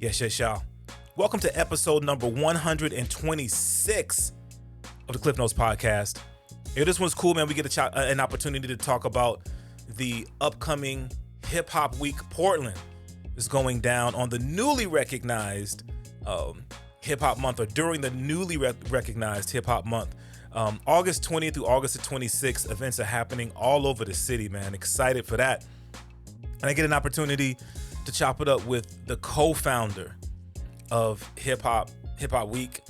Yes, y'all. Welcome to episode number 126 of the Klyph Notes podcast. Hey, this one's cool, man. We get an opportunity to talk about the upcoming Hip Hop Week Portland is going down on the newly recognized Hip Hop Month, or during the newly recognized Hip Hop Month. August 20th through August the 26th, events are happening all over the city, man. Excited for that. And I get an opportunity to chop it up with the co-founder of Hip Hop Week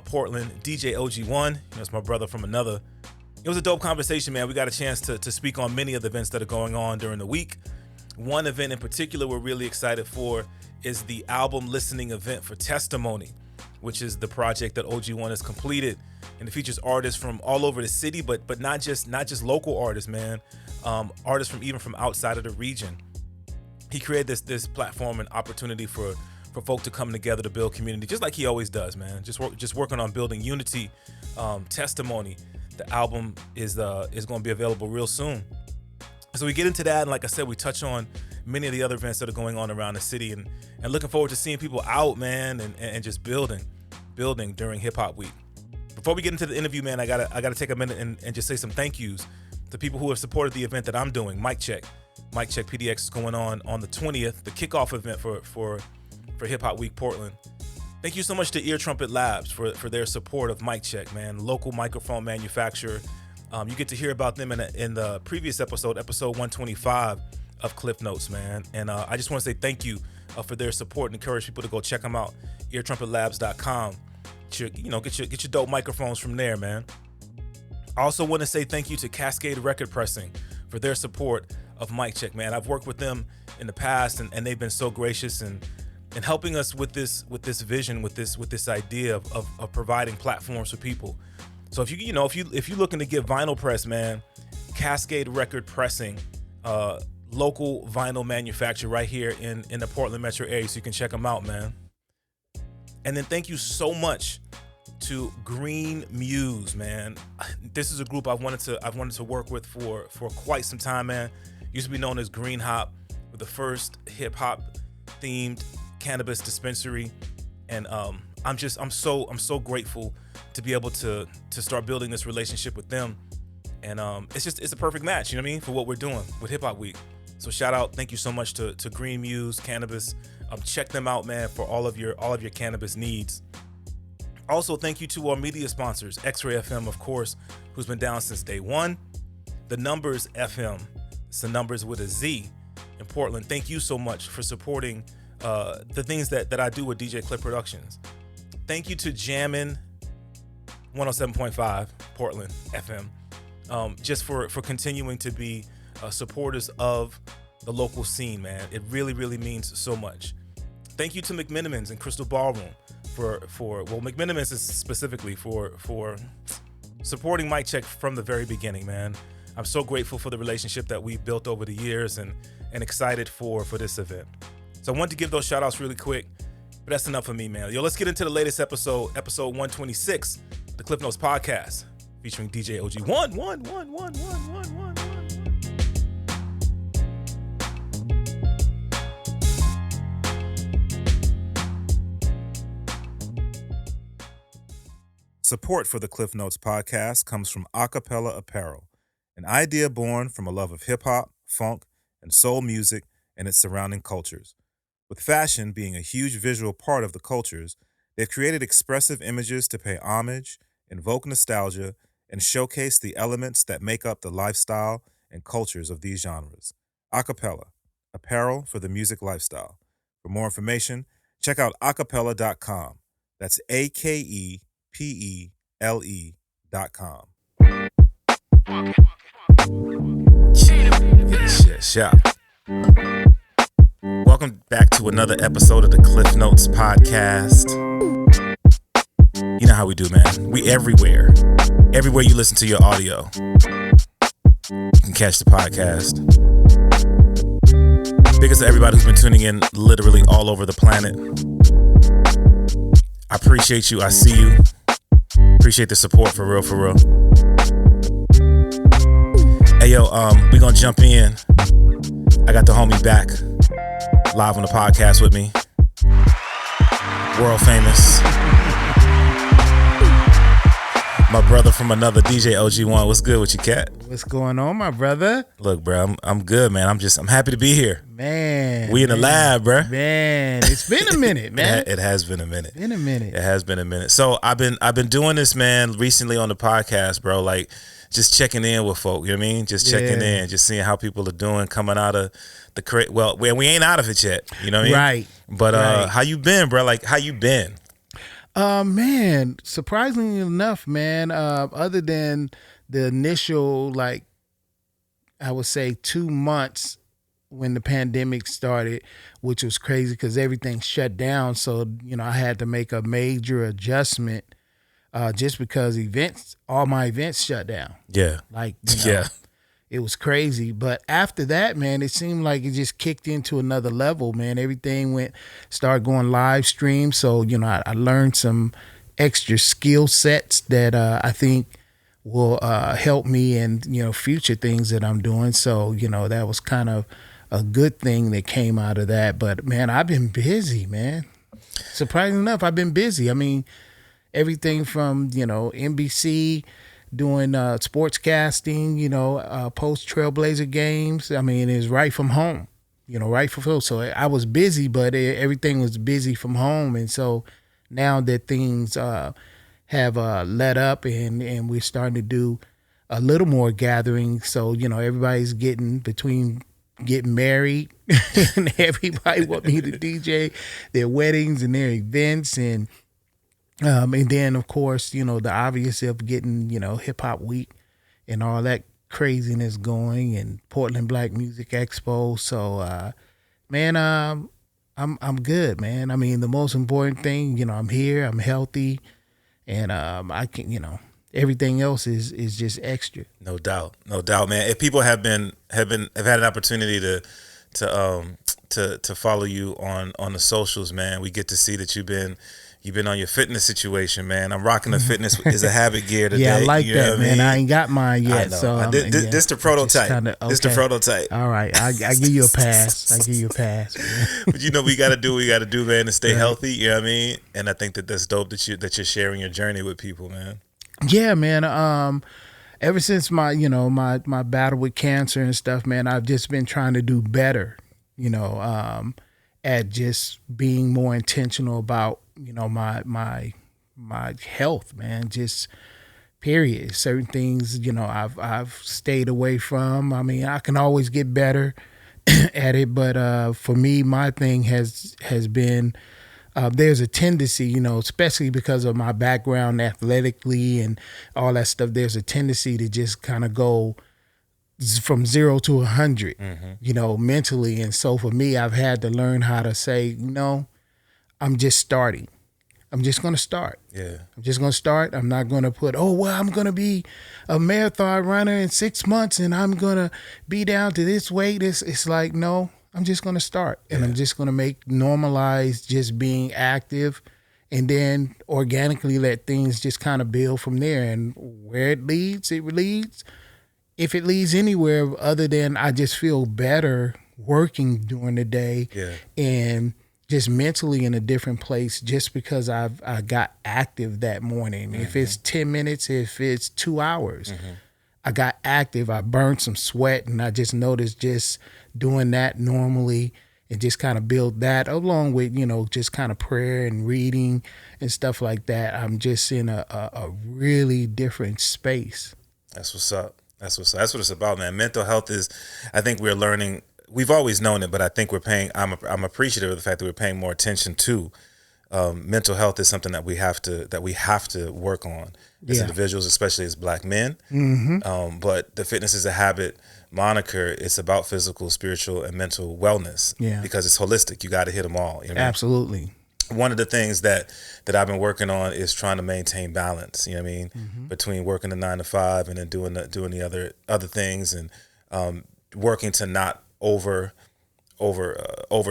Portland, DJ O.G.ONE. That's my brother from another. It was a dope conversation, man. We got a chance to speak on many of the events that are going on during the week. One event in particular we're really excited for is the album listening event for Testimony, which is the project that O.G.ONE has completed, and it features artists from all over the city, but not just local artists, man. Artists from outside of the region. He created this platform and opportunity for folk to come together to build community, just like he always does, man. Just working on building unity. Testimony, the album is going to be available real soon. So we get into that, and like I said, we touch on many of the other events that are going on around the city, and looking forward to seeing people out, man, and just building during Hip Hop Week. Before we get into the interview, man, I gotta take a minute and just say some thank yous to people who have supported the event that I'm doing. Mic Check PDX is going on the 20th, the kickoff event for Hip Hop Week Portland. Thank you so much to Ear Trumpet Labs for their support of Mic Check, man. Local microphone manufacturer. You get to hear about them in the previous episode 125 of Klyph Notes, man. And I just want to say thank you for their support and encourage people to go check them out. eartrumpetLabs.com. Get your dope microphones from there, man. I also want to say thank you to Cascade Record Pressing for their support of Mic Check, man. I've worked with them in the past, and they've been so gracious and helping us with this vision, with this idea of providing platforms for people. So if you're looking to get vinyl press, man, Cascade Record Pressing, local vinyl manufacturer right here in the Portland metro area, so you can check them out, man. And then thank you so much to Green Muse, man. This is a group I've wanted to work with for quite some time, man. Used to be known as Green Hop, with the first hip hop themed cannabis dispensary, and I'm so grateful to be able to start building this relationship with them, and it's a perfect match, you know what I mean, for what we're doing with Hip Hop Week. So shout out, thank you so much to Green Muse Cannabis. Check them out, man, for all of your cannabis needs. Also, thank you to our media sponsors, X-Ray FM, of course, who's been down since day one. The Numbers FM, it's the numbers with a Z in Portland. Thank you so much for supporting the things that I do with DJ Klyph Productions. Thank you to Jammin' 107.5 Portland FM, just for continuing to be supporters of the local scene, man. It really, really means so much. Thank you to McMenamins and Crystal Ballroom for McMenamins is specifically for supporting Mic Check from the very beginning, man. I'm so grateful for the relationship that we've built over the years, and excited for this event. So I wanted to give those shout outs really quick, but that's enough for me, man. Yo, let's get into the latest episode 126, the Klyph Notes podcast, featuring DJ O.G.ONE. Support for the Klyph Notes podcast comes from Akepele Apparel, an idea born from a love of hip-hop, funk, and soul music and its surrounding cultures. With fashion being a huge visual part of the cultures, they've created expressive images to pay homage, invoke nostalgia, and showcase the elements that make up the lifestyle and cultures of these genres. Akepele, apparel for the music lifestyle. For more information, check out akepele.com. That's AKEPELE.com. Shop. Welcome back to another episode of the Klyph Notes podcast. You know how we do, man. We everywhere. Everywhere you listen to your audio, you can catch the podcast. Biggest to everybody who's been tuning in literally all over the planet. I appreciate you. I see you. Appreciate the support, for real, for real. Hey, yo, we gonna jump in. I got the homie back live on the podcast with me. World famous. My brother from another, DJ O.G.ONE. What's good with you, cat? What's going on, my brother? Look, bro, I'm good, man. I'm happy to be here. Man. We in the lab, bro. Man, it's been a minute, man. It has been a minute. It has been a minute. So I've been doing this, man, recently on the podcast, bro. Like just checking in with folk, you know what I mean? Just checking in, just seeing how people are doing coming out of the crate. Well, we ain't out of it yet, you know what I mean? Right. But how you been, bro? Like how you been? Man, surprisingly enough, man, other than the initial, like, I would say 2 months when the pandemic started, which was crazy because everything shut down. So, you know, I had to make a major adjustment just because all my events shut down. Yeah. Like, you know, it was crazy. But after that, man, it seemed like it just kicked into another level, man. Everything started going live stream. So, you know, I learned some extra skill sets that I think will help me in, you know, future things that I'm doing. So, you know, that was kind of a good thing that came out of that. But, man, I've been busy, man. Surprisingly enough, I've been busy. I mean, everything from, you know, NBC, doing sportscasting, you know, post Trailblazer games. I mean, it's right from home, you know, right from home. So I was busy, but everything was busy from home. And so now that things have let up and we're starting to do a little more gathering. So, you know, everybody's getting married and everybody want me to DJ their weddings and their events and then of course, you know, the obvious of getting, you know, Hip Hop Week and all that craziness going and Portland Black Music Expo. So, man, I'm good, man. I mean, the most important thing, you know, I'm here, I'm healthy, and I can, you know, everything else is just extra. No doubt, man. If people have had an opportunity to follow you on the socials, man, we get to see that you've been on your fitness situation, man. I'm rocking the fitness is a habit gear today. Yeah, I like that, man. I ain't got mine yet. So this the prototype. This the prototype. All right, I give you a pass. Man. But you know, we got to do what we got to do, man, to stay healthy. You know what I mean? And I think that's dope that you're sharing your journey with people, man. Yeah, man. Ever since my battle with cancer and stuff, man, I've just been trying to do better. You know, at just being more intentional about, you know, my health, man, just period. Certain things, you know, I've stayed away from. I mean, I can always get better at it, but for me, my thing has been there's a tendency, you know, especially because of my background athletically and all that stuff, there's a tendency to just kind of go from 0 to 100, you know, mentally. And so for me, I've had to learn how to say, no, I'm just starting. I'm just going to start. Yeah. I'm just going to start. I'm not going to put, I'm going to be a marathon runner in 6 months and I'm going to be down to this weight. It's like, no, I'm just going to start. And I'm just going to normalize just being active and then organically let things just kind of build from there. And where it leads. If it leads anywhere other than I just feel better working during the day and just mentally in a different place just because I got active that morning. If it's 10 minutes, if it's 2 hours, I got active, I burned some sweat, and I just noticed just doing that normally and just kind of build that along with, you know, just kind of prayer and reading and stuff like that. I'm just in a really different space. That's what's up. That's what it's about, man. Mental health is, I think we're learning. We've always known it, but I think I'm appreciative of the fact that we're paying more attention to mental health is something that we have to work on as individuals, especially as Black men. But the fitness is a habit moniker, it's about physical, spiritual, and mental wellness. Because it's holistic. You got to hit them all. You know what I mean? Absolutely. One of the things that I've been working on is trying to maintain balance. You know what I mean? Between working the 9 to 5 and then doing the other things, and working to not over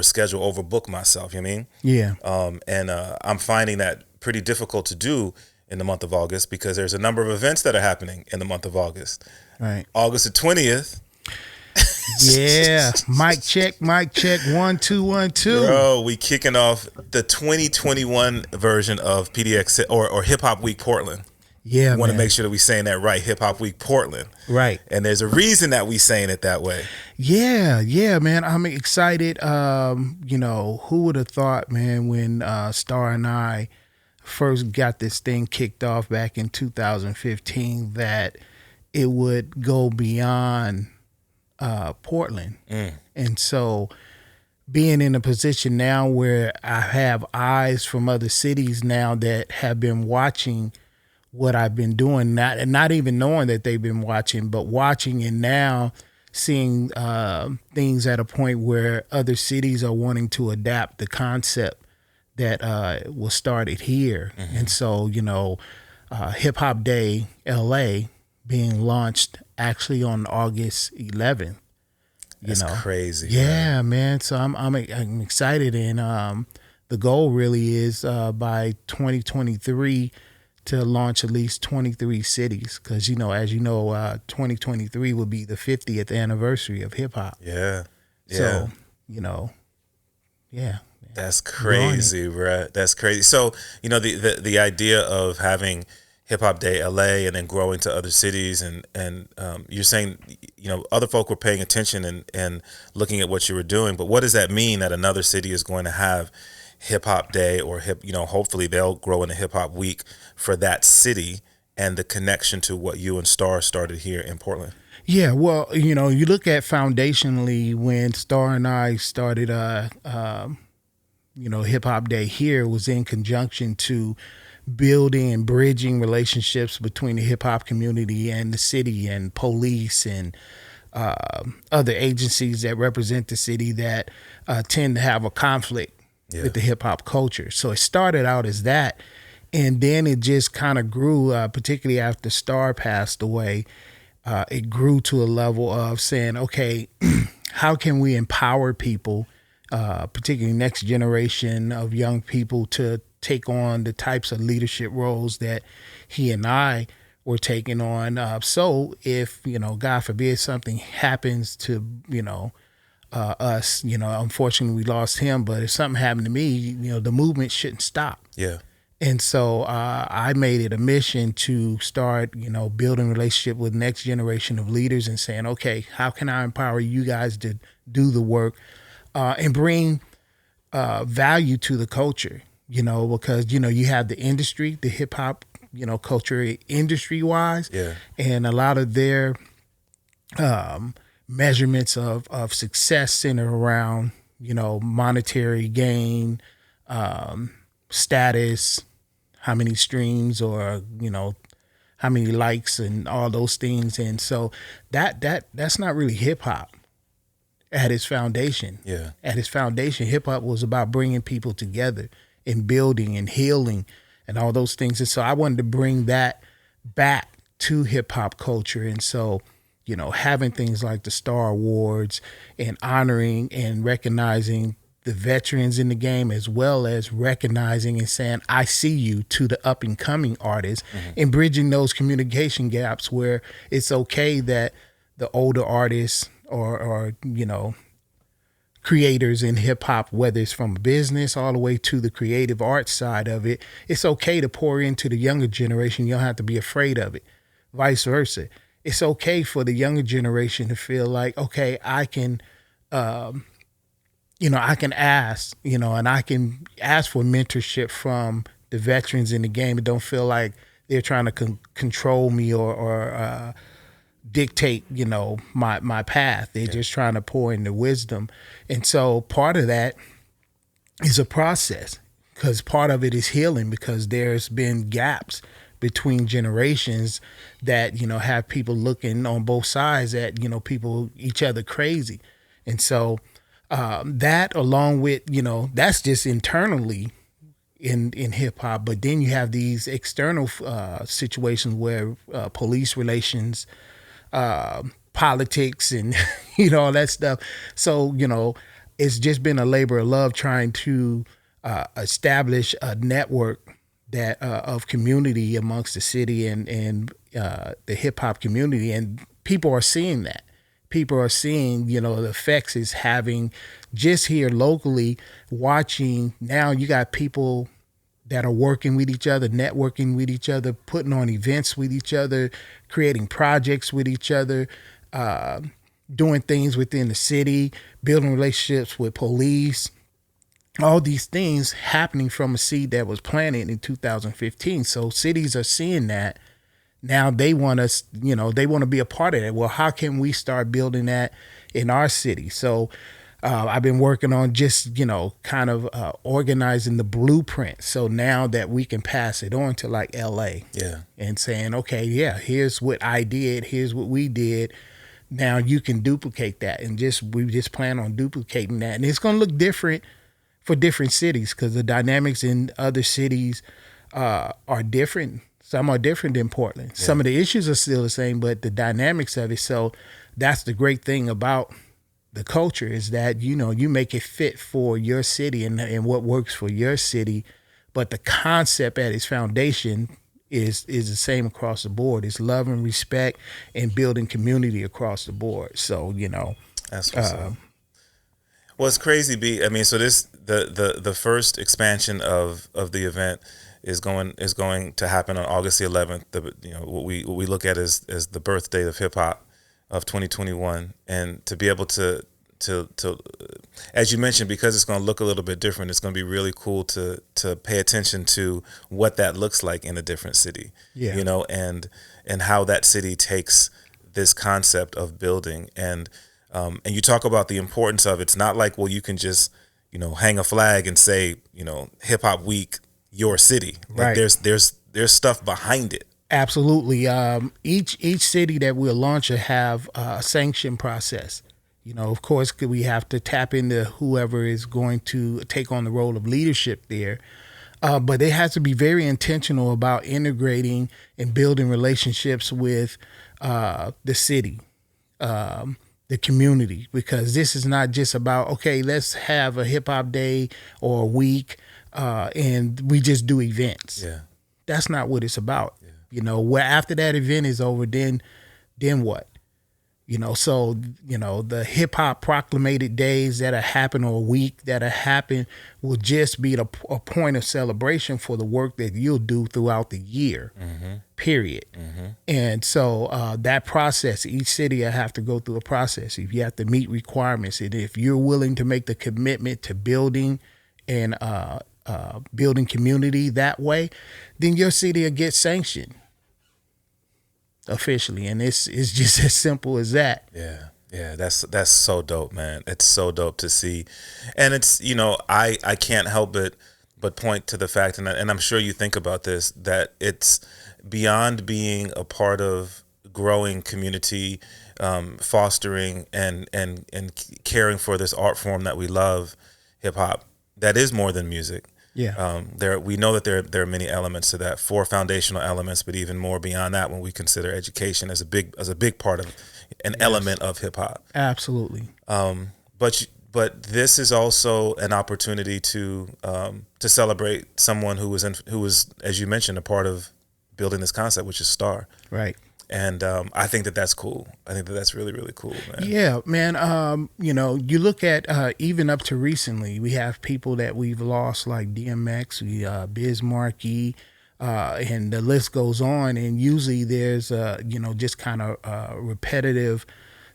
schedule, overbook myself. You know what I mean? And I'm finding that pretty difficult to do in the month of August because there's a number of events that are happening in the month of August. Right. August the 20th. Yeah, mic check, 1 2 1 2. Bro, we kicking off the 2021 version of PDX or Hip Hop Week Portland. Yeah, We want to man. make sure that we saying that right, Hip Hop Week Portland. Right. And there's a reason that we saying it that way. Yeah, man. I'm excited. Who would have thought, man, when Star and I first got this thing kicked off back in 2015, that it would go beyond Portland. And so being in a position now where I have eyes from other cities now that have been watching what I've been doing, not even knowing that they've been watching, but watching, and now seeing things at a point where other cities are wanting to adapt the concept that was started here. And so, Hip Hop Day LA being launched actually on August 11th. That's crazy. Yeah, man. So I'm excited, and the goal really is by 2023 to launch at least 23 cities, because as you know, 2023 will be the 50th anniversary of hip hop. Yeah. So yeah. That's crazy, bro. That's crazy. So the idea of having Hip Hop Day LA and then growing to other cities, and you're saying other folk were paying attention and looking at what you were doing, but what does that mean that another city is going to have Hip Hop Day, or hopefully they'll grow into Hip Hop Week for that city, and the connection to what you and Star started here in Portland? Yeah, well, you look at foundationally when Star and I started Hip Hop Day here was in conjunction to building and bridging relationships between the hip hop community and the city and police and other agencies that represent the city that tend to have a conflict with the hip hop culture. So it started out as that, and then it just kind of grew, particularly after Star passed away. It grew to a level of saying, okay, how can we empower people, particularly next generation of young people, to take on the types of leadership roles that he and I were taking on. So if, God forbid something happens to, us, unfortunately we lost him, but if something happened to me, the movement shouldn't stop. Yeah. And so I made it a mission to start, building a relationship with next generation of leaders and saying, okay, how can I empower you guys to do the work and bring value to the culture, because, you have the industry, the hip hop, culture industry wise, and a lot of their measurements of success center around, monetary gain, status, how many streams, or how many likes, and all those things. And so that's not really hip hop at its foundation. At its foundation, hip hop was about bringing people together and building and healing and all those things. And so I wanted to bring that back to hip hop culture. And so having things like the Star Awards and honoring and recognizing the veterans in the game, as well as recognizing and saying, I see you, to the up and coming artists, and bridging those communication gaps where it's okay that the older artists or creators in hip hop, whether it's from business all the way to the creative arts side of it, it's okay to pour into the younger generation. You don't have to be afraid of it. Vice versa. It's okay for the younger generation to feel like, okay, I can, I can ask, and I can ask for mentorship from the veterans in the game. It don't feel like they're trying to control me or dictate, my path. They're just trying to pour in the wisdom. And so part of that is a process, because part of it is healing, because there's been gaps between generations that, have people looking on both sides at, people, each other crazy. And so that, along with, that's just internally in hip hop. But then you have these external situations where police relations, politics, and all that stuff. So it's just been a labor of love trying to establish a network that of community amongst the city and the hip hop community, and people are seeing that. people are seeing, you know, the effects it's having just here locally, watching. Now you got people that are working with each other, networking with each other, putting on events with each other, creating projects with each other, doing things within the city, building relationships with police, all these things happening from a seed that was planted in 2015. So cities are seeing that. Now they want us, you know, they want to be a part of that. Well, how can we start building that in our city? So I've been working on just, you know, kind of organizing the blueprint. So now that we can pass it on to like LA, and saying, okay, yeah, here's what I did. Here's what we did. Now you can duplicate that. And we just plan on duplicating that. And it's going to look different for different cities because the dynamics in other cities are different. Some are different than Portland. Yeah. Some of the issues are still the same, but the dynamics of it. So that's the great thing about the culture is that, you know, you make it fit for your city and what works for your city. But the concept at its foundation is the same across the board. It's love and respect and building community across the board. So, you know. That's what's up. Well, it's crazy, B. I mean, so the first expansion of the event is going to happen on August the 11th. You know, what we look at as the birth date of hip hop of 2021, and to be able to as you mentioned, because it's going to look a little bit different, it's going to be really cool to pay attention to what that looks like in a different city. Yeah. You know, and how that city takes this concept of building and you talk about the importance of it's not like, well, you can just, you know, hang a flag and say, you know, Hip Hop Week, your city. Like right. There's stuff behind it. Absolutely. Each city that we'll launch will have a sanction process. You know, of course, we have to tap into whoever is going to take on the role of leadership there. But it has to be very intentional about integrating and building relationships with the city, the community, because this is not just about, okay, let's have a hip hop day or a week and we just do events. Yeah. That's not what it's about. Yeah. You know, where after that event is over, then what? You know, so, you know, the hip hop proclamated days that happen or a week that happen will just be a point of celebration for the work that you'll do throughout the year, period. Mm-hmm. And so that process, each city will have to go through a process. If you have to meet requirements, and if you're willing to make the commitment to building and building community that way, then your city will get sanctioned officially, and it's just as simple as that. Yeah, that's so dope, man. It's so dope to see, and it's, you know, I can't help but point to the fact, and I'm sure you think about this, that it's beyond being a part of growing community, fostering and caring for this art form that we love, hip hop. That is more than music. Yeah. We know that there are many elements to that, 4 foundational elements, but even more beyond that when we consider education as a big part of an element of hip hop. Absolutely. But this is also an opportunity to celebrate someone who was, as you mentioned, a part of building this concept, which is Star. Right. And I think that's cool. I think that's really, really cool, man. Yeah, man. You know, you look at even up to recently, we have people that we've lost like DMX, Biz Markie, and the list goes on. And usually there's, you know, just kind of repetitive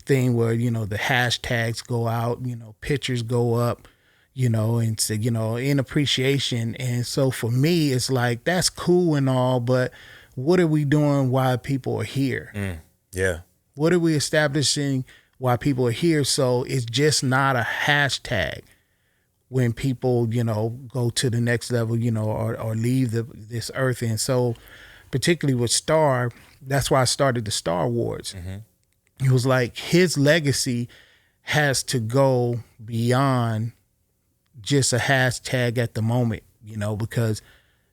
thing where, you know, the hashtags go out, you know, pictures go up, you know, and so, you know, in appreciation. And so for me, it's like, that's cool and all, but what are we doing while people are here? Yeah. What are we establishing while people are here? So it's just not a hashtag when people, you know, go to the next level, you know, or leave this earth. And so particularly with Star, that's why I started the Star Awards. Mm-hmm. It was like his legacy has to go beyond just a hashtag at the moment, you know, because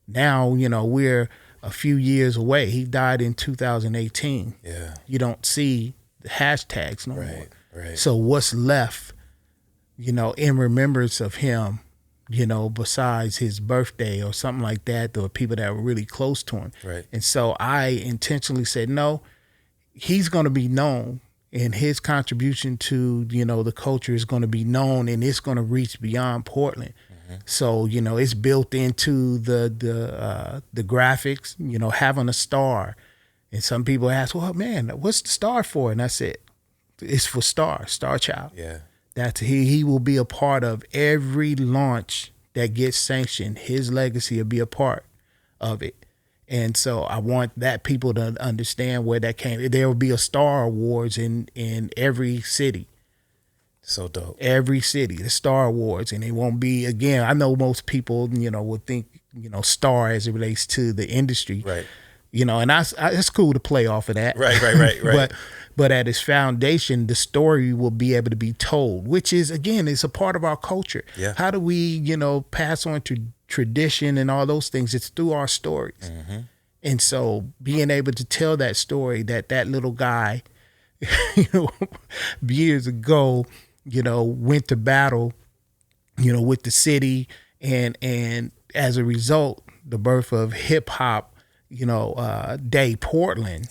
now, you know, we're a few years away. He died in 2018. Yeah. You don't see the hashtags no more. Right. So what's left, you know, in remembrance of him, you know, besides his birthday or something like that, there were people that were really close to him. Right. And so I intentionally said, no, he's going to be known and his contribution to, the culture is going to be known, and it's going to reach beyond Portland. So, it's built into the graphics, having a star. And some people ask, well, man, what's the star for? And I said, it's for Star Child. Yeah. That's he will be a part of every launch that gets sanctioned. His legacy will be a part of it. And so I want that people to understand where that came. There will be a Star Awards in every city. So dope. Every city, the Star Awards. And it won't be, again, I know most people, would think, Star as it relates to the industry. Right. And it's cool to play off of that. Right. But at its foundation, the story will be able to be told, which is, again, it's a part of our culture. Yeah. How do we, pass on to tradition and all those things? It's through our stories. Mm-hmm. And so being able to tell that story that little guy, years ago, went to battle, with the city, and as a result, the birth of hip hop, Day Portland,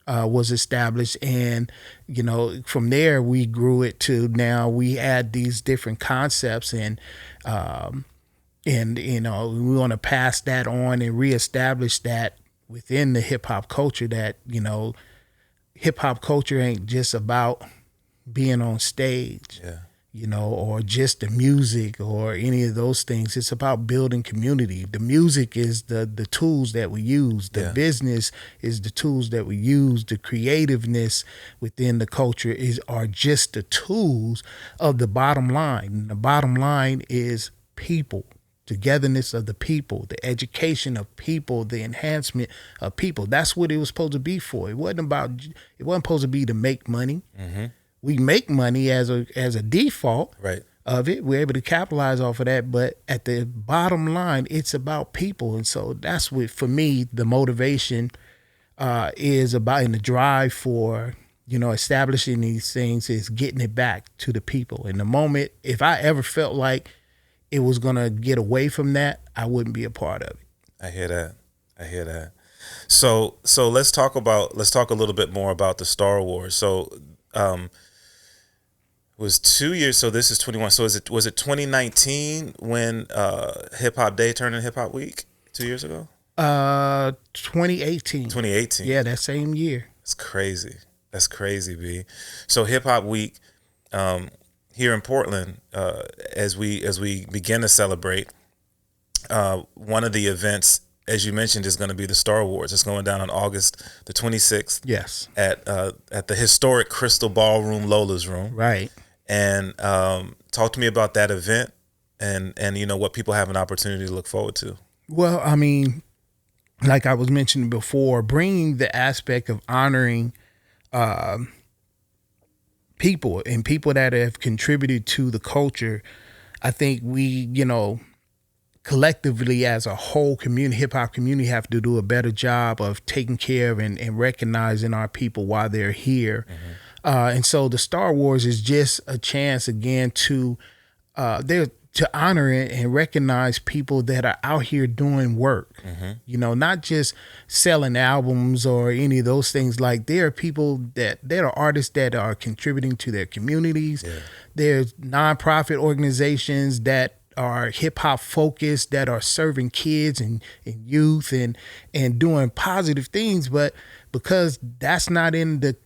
was established, and from there we grew it to now we add these different concepts, and we want to pass that on and reestablish that within the hip hop culture. That hip hop culture ain't just about being on stage, or just the music or any of those things. It's about building community. The music is the tools that we use. The business is the tools that we use. The creativeness within the culture are just the tools of the bottom line. And the bottom line is people. Togetherness of the people, the education of people, the enhancement of people. That's what it was supposed to be for. It wasn't supposed to be to make money. Mm-hmm. We make money as a default of it. We're able to capitalize off of that. But at the bottom line, it's about people. And so that's what, for me, the motivation is about, and the drive for, establishing these things is getting it back to the people. In the moment, if I ever felt like it was going to get away from that, I wouldn't be a part of it. I hear that. So let's talk a little bit more about the Star Wars. So, it was 2 years. So this is 21. So was it 2019 when Hip Hop Day turned into Hip Hop Week 2 years ago? 2018. 2018. Yeah, that same year. That's crazy, B. So Hip Hop Week, here in Portland, as we begin to celebrate, one of the events, as you mentioned, is going to be the Star Wars. It's going down on August the 26th. Yes. At the historic Crystal Ballroom, Lola's Room. Right. And talk to me about that event and what people have an opportunity to look forward to. Well, I mean, like I was mentioning before, bringing the aspect of honoring people and people that have contributed to the culture. I think we, collectively as a whole community, hip hop community, have to do a better job of taking care of and recognizing our people while they're here. Mm-hmm. And so the Star Wars is just a chance again to honor and recognize people that are out here doing work, not just selling albums or any of those things. Like, there are people that are artists that are contributing to their communities. Yeah. There's nonprofit organizations that are hip hop focused, that are serving kids and youth and doing positive things. But because that's not in the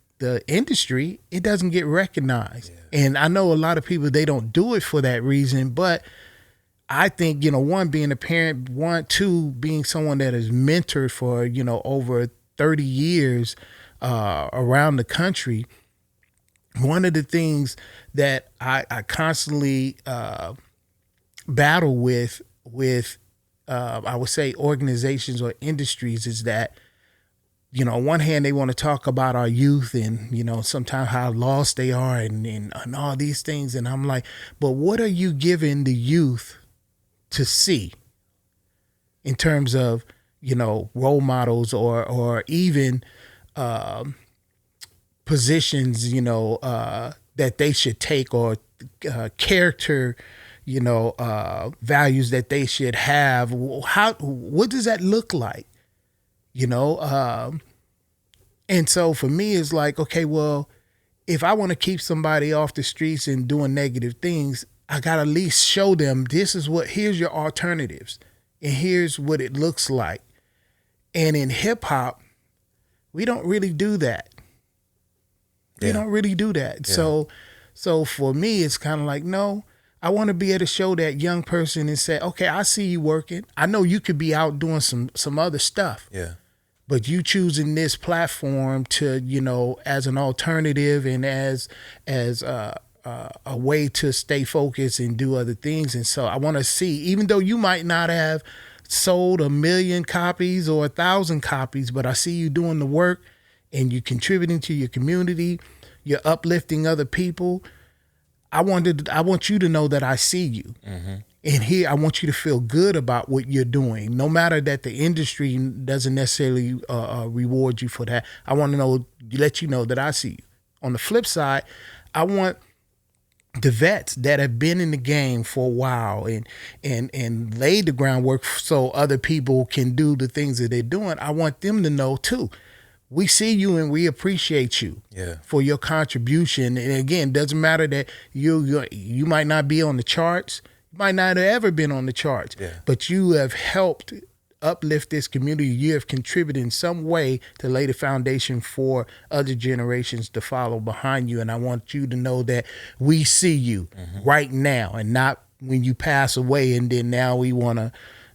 industry, it doesn't get recognized. Yeah. And I know a lot of people, they don't do it for that reason, but I think, one, being a parent, two, being someone that is mentored for, over 30 years around the country, one of the things that I constantly battle with I would say organizations or industries is that, on one hand, they want to talk about our youth and, sometimes how lost they are and all these things. And I'm like, but what are you giving the youth to see in terms of, role models or even positions, that they should take, or character, values that they should have? What does that look like? And so for me, it's like, okay, well, if I want to keep somebody off the streets and doing negative things, I got to at least show them here's your alternatives and here's what it looks like. And in hip hop, we don't really do that. We don't really do that. Yeah. So for me, it's kind of like, no, I want to be able to show that young person and say, okay, I see you working. I know you could be out doing some other stuff. Yeah. But you choosing this platform to, you know, as an alternative and as a way to stay focused and do other things. And so I want to see, even though you might not have sold 1 million copies or 1,000 copies, but I see you doing the work and you contributing to your community, you're uplifting other people. I want you to know that I see you. Mm-hmm. And here, I want you to feel good about what you're doing, no matter that the industry doesn't necessarily reward you for that. I want to let you know that I see you. On the flip side, I want the vets that have been in the game for a while and laid the groundwork so other people can do the things that they're doing. I want them to know too. We see you and we appreciate you for your contribution. And again, it doesn't matter that you might not be on the charts. Might not have ever been on the charts, but you have helped uplift this community. You have contributed in some way to lay the foundation for other generations to follow behind you. And I want you to know that we see you right now and not when you pass away and then now we want to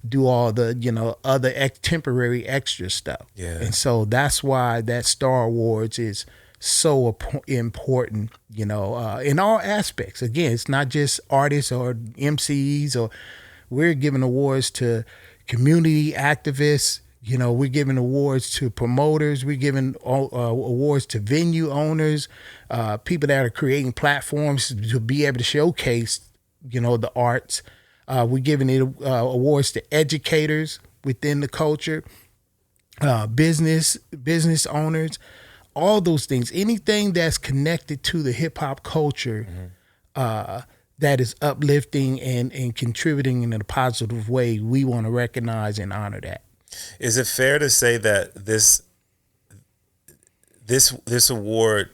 do all the, you know, other temporary extra stuff. Yeah. And so that's why that Star Awards is so important, you know, in all aspects. Again, it's not just artists or MCs, or we're giving awards to community activists. You know, we're giving awards to promoters. We're giving awards to venue owners, people that are creating platforms to be able to showcase, you know, the arts. We're giving awards to educators within the culture, business owners. All those things, anything that's connected to the hip hop culture that is uplifting and contributing in a positive way, we want to recognize and honor that. Is it fair to say that this award,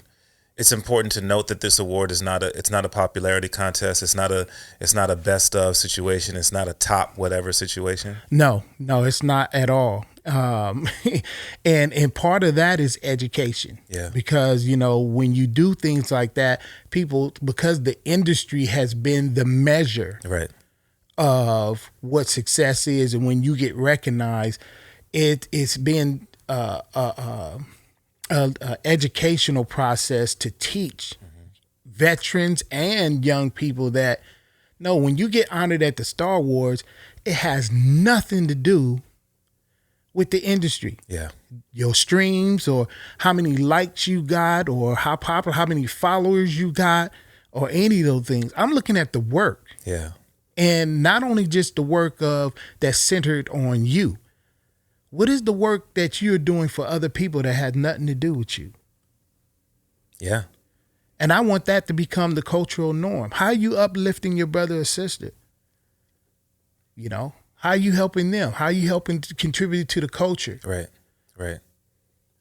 it's important to note that this award is not a popularity contest. It's not a best of situation. It's not a top whatever situation. No, it's not at all. And part of that is education. Yeah. Because, you know, when you do things like that, because the industry has been the measure of what success is, and when you get recognized, it's been a educational process to teach veterans and young people that, no, when you get honored at the Star Awards, it has nothing to do with the industry. Yeah. Your streams or how many likes you got or how popular, how many followers you got or any of those things. I'm looking at the work. Yeah. And not only just the work that's centered on you. What is the work that you're doing for other people that has nothing to do with you? Yeah. And I want that to become the cultural norm. How are you uplifting your brother or sister? You know? How are you helping them? How are you helping to contribute to the culture? Right.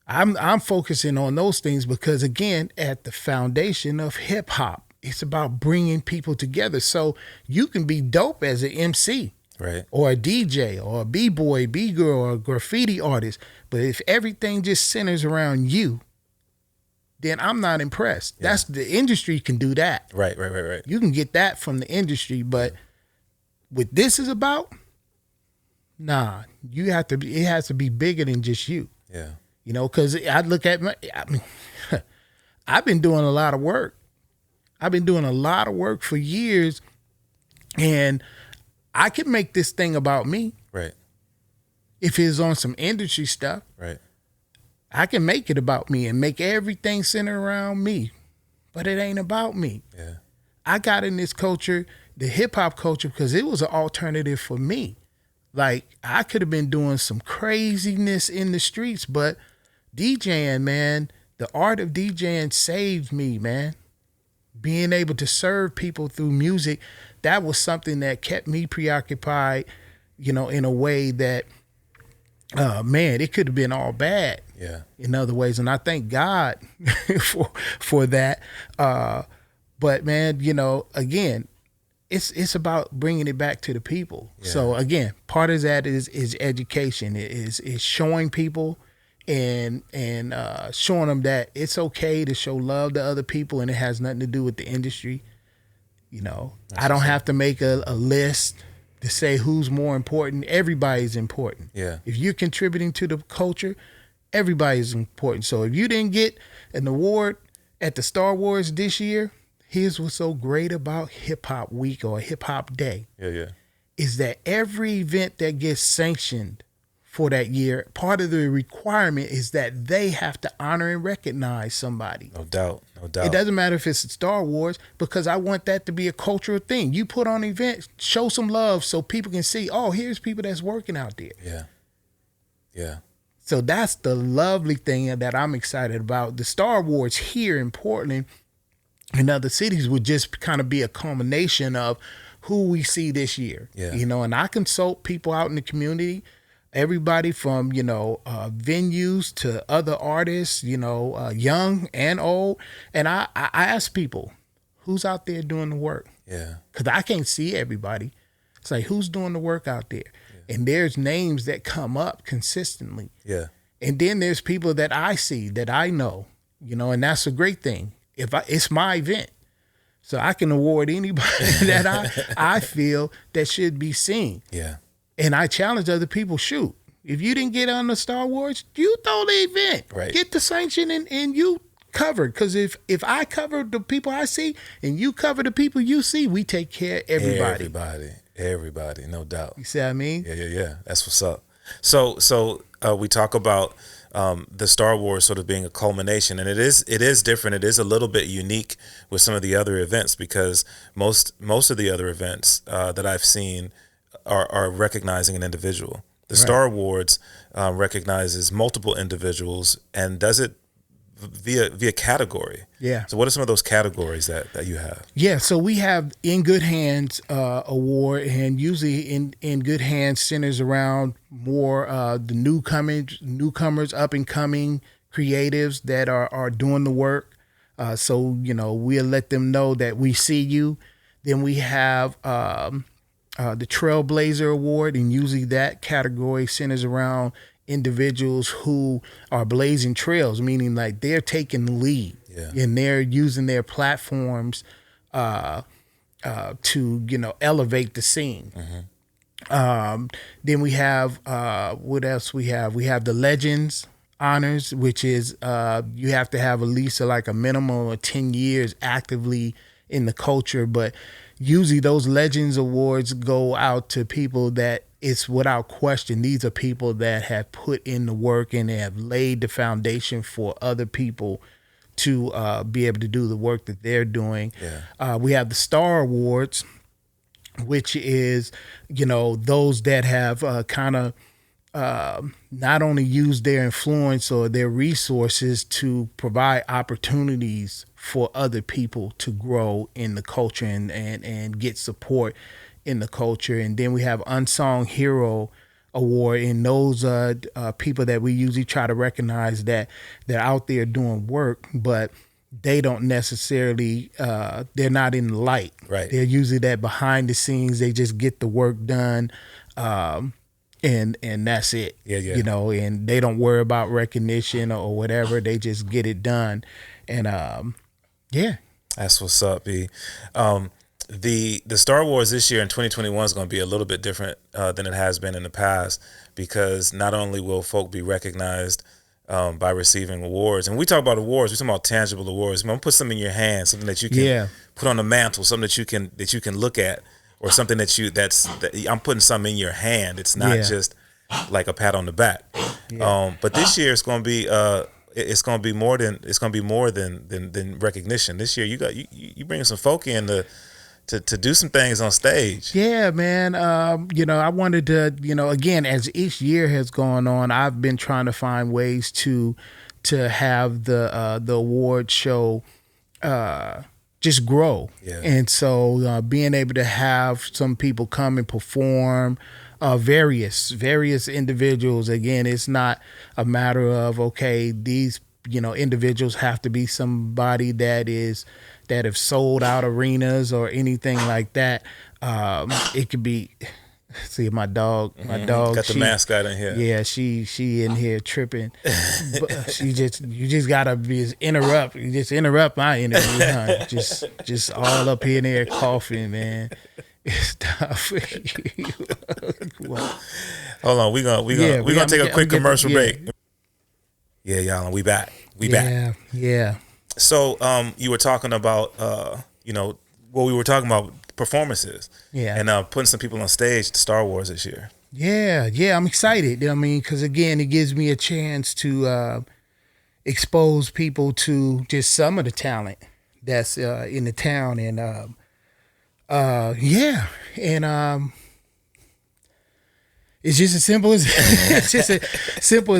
I'm focusing on those things because, again, at the foundation of hip hop, it's about bringing people together. So you can be dope as an MC, or a DJ, or a B-boy, B-girl, or a graffiti artist. But if everything just centers around you, then I'm not impressed. Yeah. That's the industry can do that. Right. You can get that from the industry, but what this is about, nah, it has to be bigger than just you. Yeah. You know, because I've been doing a lot of work. I've been doing a lot of work for years, and I can make this thing about me. Right. If it's on some industry stuff. Right. I can make it about me and make everything center around me, but it ain't about me. Yeah. I got in this culture, the hip hop culture, because it was an alternative for me. Like, I could have been doing some craziness in the streets, but DJing, man, the art of DJing saved me, man. Being able to serve people through music, that was something that kept me preoccupied, you know, in a way that man, it could have been all bad. Yeah. In other ways, and I thank God for that. But man, again, it's about bringing it back to the people. Yeah. So again, part of that is education. Is showing people and showing them that it's okay to show love to other people, and it has nothing to do with the industry. I don't have to make a list to say who's more important. Everybody's important. Yeah. If you're contributing to the culture, everybody's important. So if you didn't get an award at the Star Wars this year, here's what's so great about Hip Hop Week or Hip Hop Day. Yeah. Is that every event that gets sanctioned for that year, part of the requirement is that they have to honor and recognize somebody. No doubt. It doesn't matter if it's Star Wars, because I want that to be a cultural thing. You put on an event, show some love so people can see, oh, here's people that's working out there. Yeah. So that's the lovely thing that I'm excited about. The Star Wars here in Portland and other cities would just kind of be a culmination of who we see this year. Yeah. And I consult people out in the community, everybody from, venues to other artists, young and old. And I ask people, who's out there doing the work? Yeah. Because I can't see everybody. It's like, who's doing the work out there? And there's names that come up consistently. Yeah. And then there's people that I see, that I know, and that's a great thing. It's my event, so I can award anybody that I feel that should be seen. Yeah. And I challenge other people, shoot, if you didn't get on the Star Wars, you throw the event. Right. Get the sanction and you covered. Because if I cover the people I see and you cover the people you see, we take care of everybody. Everybody, no doubt. You see what I mean? Yeah. That's what's up. So we talk about the Star Wars sort of being a culmination, and it is different. It is a little bit unique with some of the other events, because most of the other events that I've seen are recognizing an individual. The Star Awards recognizes multiple individuals and does it via category. Yeah. So what are some of those categories that you have? Yeah, so we have In Good Hands award, and usually in Good Hands centers around more the newcomers, up and coming creatives that are doing the work. So we'll let them know that we see you. Then we have the Trailblazer Award, and usually that category centers around individuals who are blazing trails, meaning like they're taking the lead. Yeah. And they're using their platforms to elevate the scene. Mm-hmm. Then we have what else we have? We have the Legends honors, which is you have to have at least a minimum of 10 years actively in the culture, but usually those Legends awards go out to people that it's without question, these are people that have put in the work and they have laid the foundation for other people to be able to do the work that they're doing. Yeah. We have the Star Awards, which is, those that have not only used their influence or their resources to provide opportunities for other people to grow in the culture and get support in the culture. And then we have Unsung Hero Award, and those people that we usually try to recognize that they're out there doing work, but they don't necessarily they're not in the light. Right. They're usually that behind the scenes. They just get the work done, and that's it. Yeah. And they don't worry about recognition or whatever. They just get it done, and yeah. That's what's up, B. The Star Wars this year in 2021 is going to be a little bit different than it has been in the past, because not only will folk be recognized by receiving awards, and we talk about awards, we talk about tangible awards. I'm gonna put something in your hand, something that you can put on the mantle, something that you can look at, or something that I'm putting something in your hand. It's not just like a pat on the back. Yeah. But this year it's going to be more than recognition. This year you bringing some folk in to do some things on stage. Yeah, man. I wanted to, again, as each year has gone on, I've been trying to find ways to have the award show just grow. Yeah. And so being able to have some people come and perform, various individuals. Again, it's not a matter of, okay, these, individuals have to be somebody that have sold out arenas or anything like that. It could be, see, my dog got the mascot in here. Yeah, she in here tripping. But you just gotta interrupt. You just interrupt my interview, huh? Just all up in there coughing, man. It's tough. Hold on, we gonna take a quick commercial break. Yeah, y'all, we back. Back. Yeah. So, you were talking about, we were talking about performances. Yeah. And putting some people on stage to Star Wars this year. Yeah, I'm excited. I mean, because again, it gives me a chance to expose people to just some of the talent that's in the town, and it's just as simple as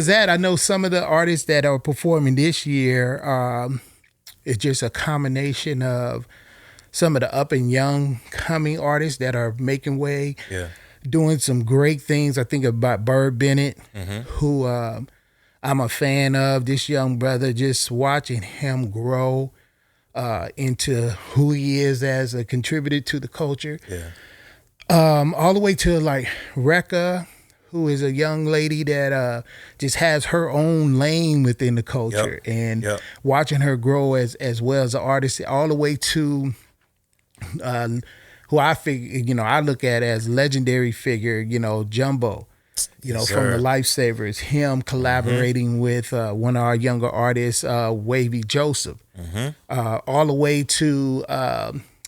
that. I know some of the artists that are performing this year. It's just a combination of some of the up and young coming artists that are making way, doing some great things. I think about Bird Bennett, who I'm a fan of. This young brother, just watching him grow into who he is as a contributor to the culture. Yeah. All the way to like Rekka, who is a young lady that just has her own lane within the culture, and watching her grow as well as an artist, all the way to who I figure, I look at as legendary figure, Jumbo, from the Lifesavers, him collaborating with one of our younger artists, Wavy Joseph, all the way to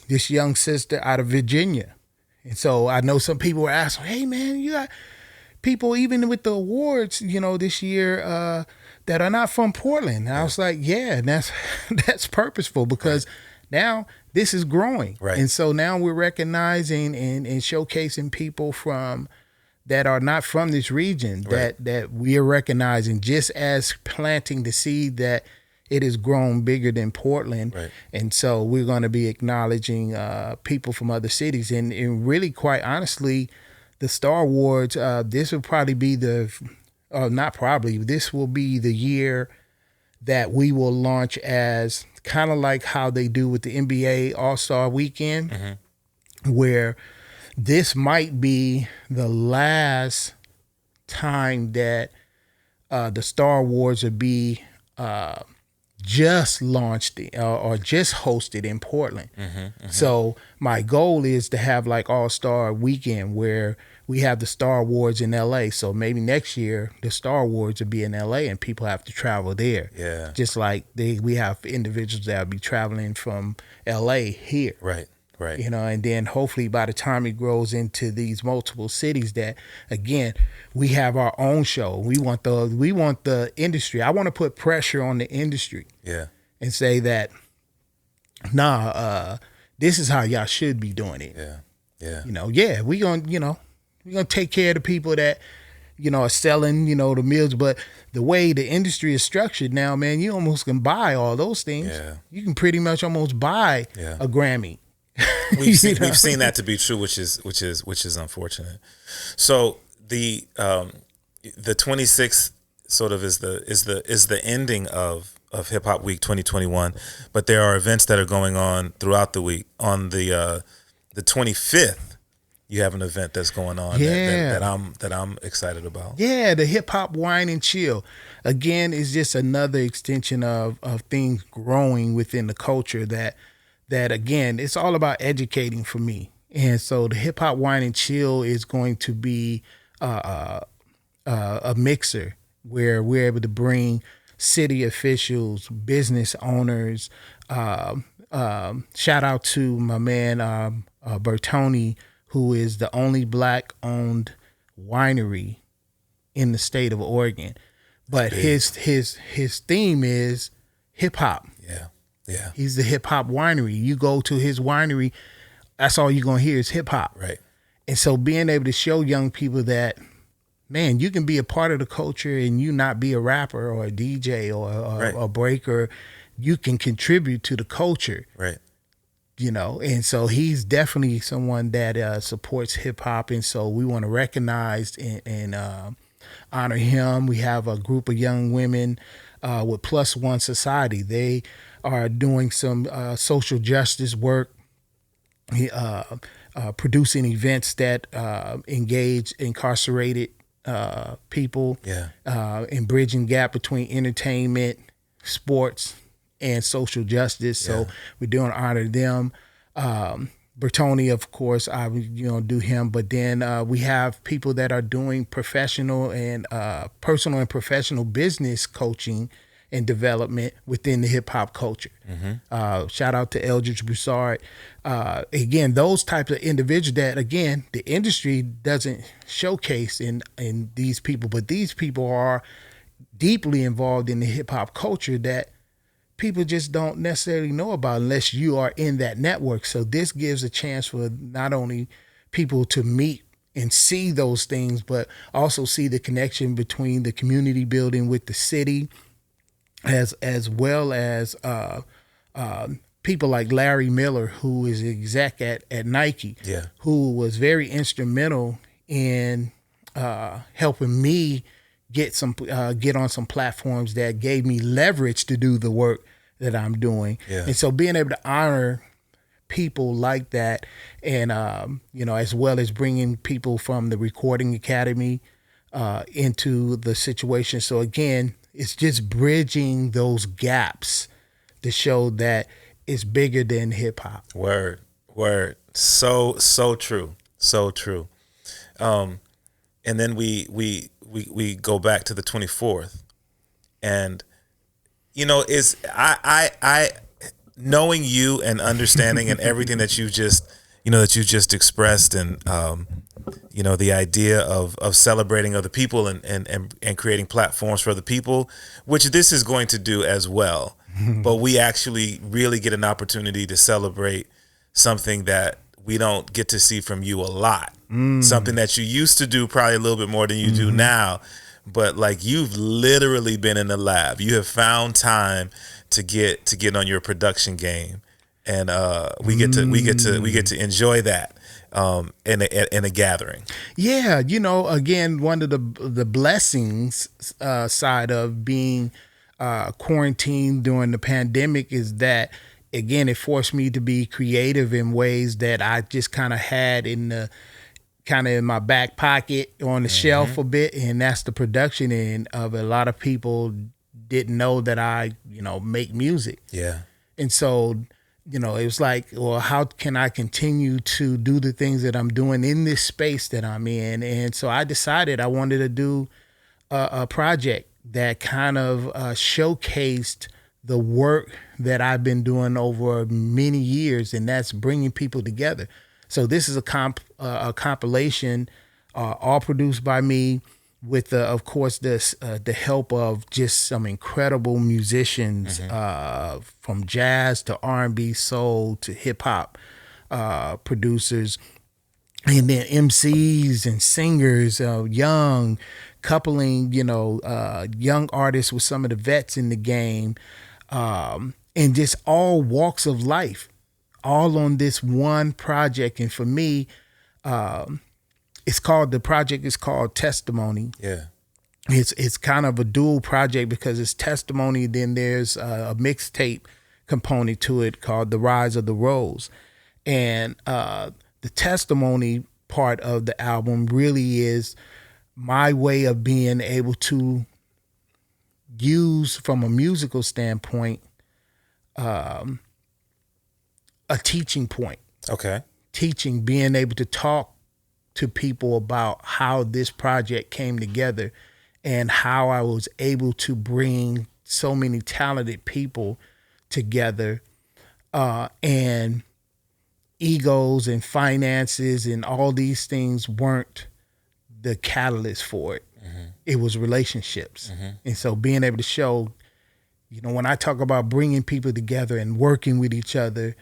this young sister out of Virginia. And so I know some people were asking, hey man, you got people even with the awards, this year that are not from Portland. And I was like, yeah, and that's purposeful, because now this is growing. Right. And so now we're recognizing and showcasing people that are not from this region, that we are recognizing, just as planting the seed that it has grown bigger than Portland. Right. And so we're going to be acknowledging people from other cities. And really, quite honestly, the Star Awards, this will probably be this will be the year that we will launch as kind of like how they do with the NBA All-Star Weekend, where this might be the last time that the Star Awards will be just launched or just hosted in Portland. So my goal is to have like All-Star Weekend where we have the Star Awards in LA. So maybe next year the Star Awards will be in LA and people have to travel there. Yeah. Just like we have individuals that will be traveling from LA here. Right. And then hopefully by the time it grows into these multiple cities, that again, we have our own show. We want the industry. I want to put pressure on the industry. Yeah. And say that, this is how y'all should be doing it. Yeah. We're gonna take care of the people that, are selling, the meals, but the way the industry is structured now, man, you almost can buy all those things. Yeah. You can pretty much almost buy a Grammy. We've seen that to be true, which is unfortunate. So the 26th sort of is the ending of Hip Hop Week 2021, but there are events that are going on throughout the week. On the 25th, you have an event that's going on that I'm excited about. Yeah, the Hip Hop Wine and Chill. Again, is just another extension of things growing within the culture that again, it's all about educating for me. And so the Hip Hop Wine and Chill is going to be a mixer where we're able to bring city officials, business owners. Shout out to my man Bertoni, who is the only Black-owned winery in the state of Oregon. But his theme is hip hop. Yeah. He's the hip hop winery. You go to his winery, that's all you're gonna hear is hip hop. Right. And so being able to show young people that, man, you can be a part of the culture and you not be a rapper or a DJ or a breaker. You can contribute to the culture. Right. And so he's definitely someone that supports hip hop. And so we want to recognize and honor him. We have a group of young women with Plus One Society. They are doing some social justice work, producing events that engage incarcerated people, and bridging gap between entertainment, sports, and social justice. So we're doing honor them. Bertoni, of course, I do him, but then we have people that are doing professional and personal and professional business coaching and development within the hip hop culture. Shout out to Eldridge Broussard. Again, those types of individuals that, again, the industry doesn't showcase in these people, but these people are deeply involved in the hip hop culture that people just don't necessarily know about unless you are in that network. So this gives a chance for not only people to meet and see those things, but also see the connection between the community building with the city, as well as people like Larry Miller, who is exec at Nike, who was very instrumental in helping me get on some platforms that gave me leverage to do the work that I'm doing. And so being able to honor people like that, and as well as bringing people from the Recording Academy into the situation. So again, it's just bridging those gaps to show that it's bigger than hip hop. Word. So true. So true. And then we go back to the 24th, and is I knowing you and understanding and everything that you just expressed, and the idea of celebrating other people and creating platforms for other people, which this is going to do as well. But we actually really get an opportunity to celebrate something that we don't get to see from you a lot. Something that you used to do probably a little bit more than you do now. But like, you've literally been in the lab. You have found time to get on your production game, and we get to enjoy that in a gathering. Yeah, again, one of the blessings side of being quarantined during the pandemic is that, again, it forced me to be creative in ways that I just kind of had in my back pocket on the shelf a bit, and that's the production end of it. A lot of people didn't know that I, make music. Yeah. And so, it was like, well, how can I continue to do the things that I'm doing in this space that I'm in? And so I decided I wanted to do a project that kind of showcased the work that I've been doing over many years, and that's bringing people together. So this is a compilation, all produced by me, with of course the help of just some incredible musicians, from jazz to R&B, soul to hip hop producers, and then MCs and singers, young coupling, young artists with some of the vets in the game, and just all walks of life, all on this one project. And for me, the project is called Testimony. Yeah. It's kind of a dual project because it's testimony, then there's a mixtape component to it called The Rise of the Rose. And the testimony part of the album really is my way of being able to use, from a musical standpoint, a teaching point. Okay. Teaching, being able to talk to people about how this project came together and how I was able to bring so many talented people together, and egos and finances and all these things weren't the catalyst for it. It was relationships. And so being able to show, when I talk about bringing people together and working with each other,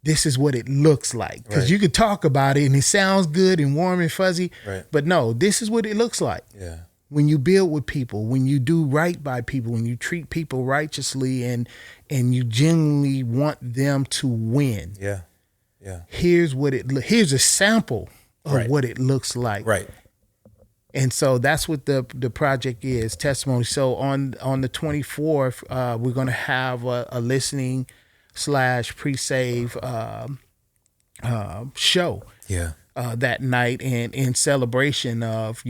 this is what it looks like. Because you could talk about it and it sounds good and warm and fuzzy, but no, this is what it looks like. Yeah. When you build with people, when you do right by people, when you treat people righteously, and you genuinely want them to win. Yeah. Here's here's a sample of what it looks like. Right. And so that's what the project is, Testimony. So on the 24th, we're going to have a listening / pre-save show that night, and in celebration of,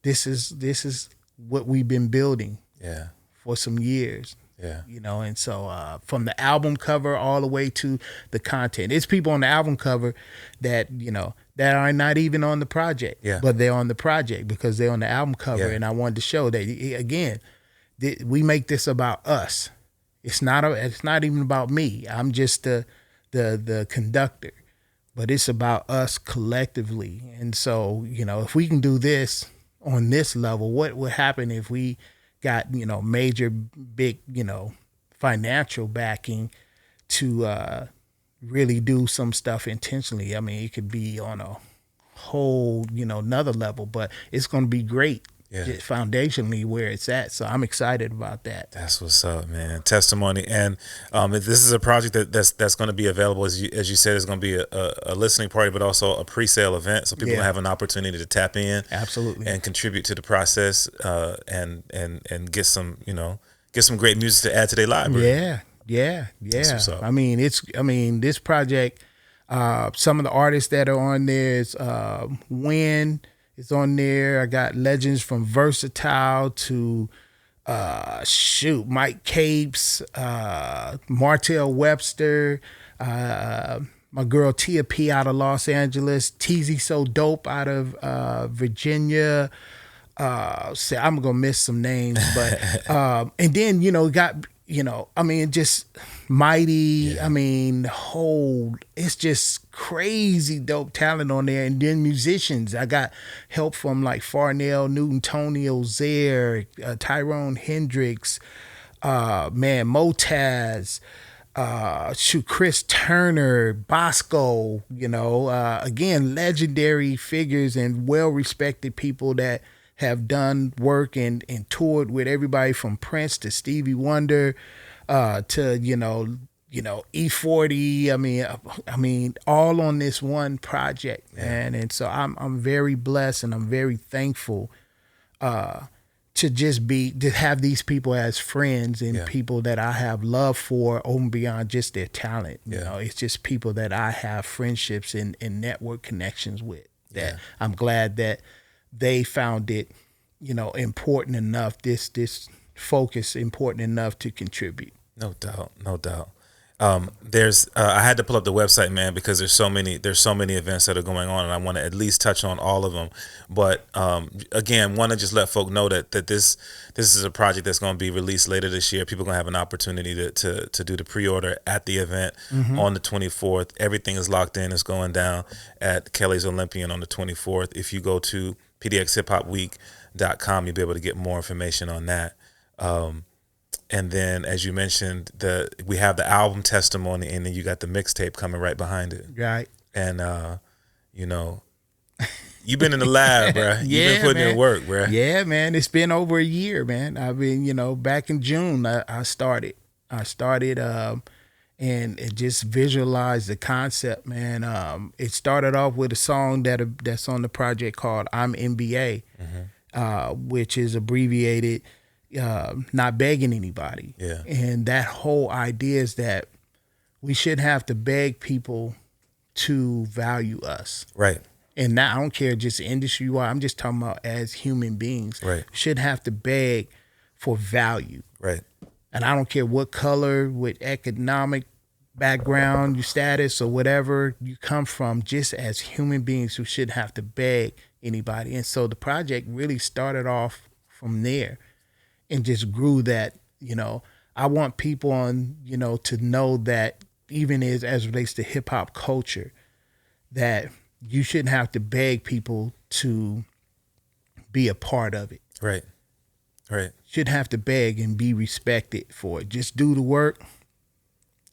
this is what we've been building for some years. Yeah. And so from the album cover all the way to the content, it's people on the album cover that, that are not even on the project, but they're on the project because they're on the album cover. And I wanted to show that, again, we make this about us. It's not even about me. I'm just the conductor, but it's about us collectively. And so, if we can do this on this level, what would happen if we got, major, big, financial backing to really do some stuff intentionally? I mean, it could be on a whole, another level, but it's going to be great. Just foundationally where it's at. So I'm excited about that. That's what's up, man. Testimony. And this is a project that's going to be available, as you said. It's going to be a listening party, but also a pre-sale event, so people have an opportunity to tap in, absolutely, and contribute to the process, and get some great music to add to their library. Yeah. I mean, this project, some of the artists that are on there is Win. It's on there. I got legends from Versatile to Mike Capes, Martell Webster, my girl Tia P out of Los Angeles, TZ So Dope out of Virginia. I'm gonna miss some names, but and then got just Mighty. It's just crazy dope talent on there. And then musicians, I got help from like Farnell, Newton, Tony Ozair, Tyrone Hendricks, Motaz, Chris Turner, Bosco, again, legendary figures and well-respected people that have done work and toured with everybody from Prince to Stevie Wonder, to E40. I mean, all on this one project, man. And so I'm very blessed and I'm very thankful to have these people as friends and people that I have love for over and beyond just their talent. It's just people that I have friendships and network connections with that I'm glad that they found it, important enough, this focus important enough to contribute. No doubt. I had to pull up the website, man, because there's so many events that are going on, and I want to at least touch on all of them. But again, want to just let folk know that this is a project that's going to be released later this year. People are going to have an opportunity to do the pre-order at the event on the 24th. Everything is locked in. It's going down at Kelly's Olympian on the 24th. If you go to pdxhiphopweek.com, you'll be able to get more information on that. And then, as you mentioned, we have the album Testimony, and then you got the mixtape coming right behind it. Right. And, you've been in the lab, bro. You've been putting in work, bro. Yeah, man. It's been over a year, man. I've been, back in June, I started. And it just visualized the concept, man. It started off with a song that's on the project called I'm NBA, which is abbreviated not begging anybody. Yeah. And that whole idea is that we shouldn't have to beg people to value us. Right. And now I don't care just industry-wide. I'm just talking about as human beings. Right. We shouldn't have to beg for value. Right. And I don't care what color, what economic background, your status, or whatever you come from, just as human beings who shouldn't have to beg anybody. And so the project really started off from there and just grew that, I want people on, to know that even as relates to hip hop culture, that you shouldn't have to beg people to be a part of it. Right. Right. Shouldn't have to beg and be respected for it. Just do the work